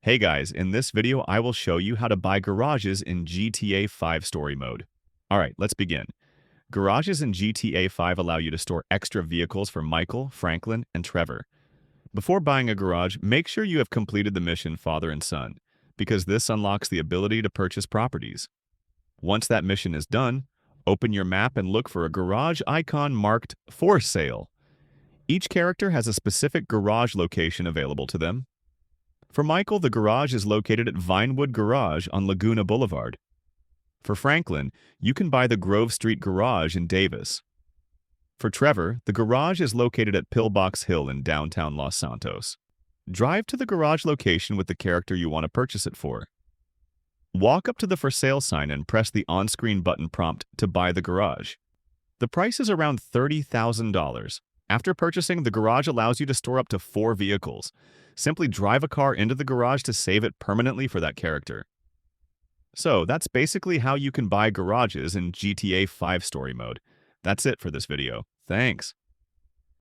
Hey guys, in this video I will show you how to buy garages in GTA 5 story mode. Alright, let's begin. Garages in GTA 5 allow you to store extra vehicles for Michael, Franklin, and Trevor. Before buying a garage, make sure you have completed the mission Father and Son, because this unlocks the ability to purchase properties. Once that mission is done, open your map and look for a garage icon marked For Sale. Each character has a specific garage location available to them. For Michael, the garage is located at Vinewood Garage on Laguna Boulevard. For Franklin, you can buy the Grove Street Garage in Davis. For Trevor, the garage is located at Pillbox Hill in downtown Los Santos. Drive to the garage location with the character you want to purchase it for. Walk up to the For Sale sign and press the on-screen button prompt to buy the garage. The price is around $30,000. After purchasing, the garage allows you to store up to 4 vehicles. Simply drive a car into the garage to save it permanently for that character. So, that's basically how you can buy garages in GTA 5 story mode. That's it for this video. Thanks.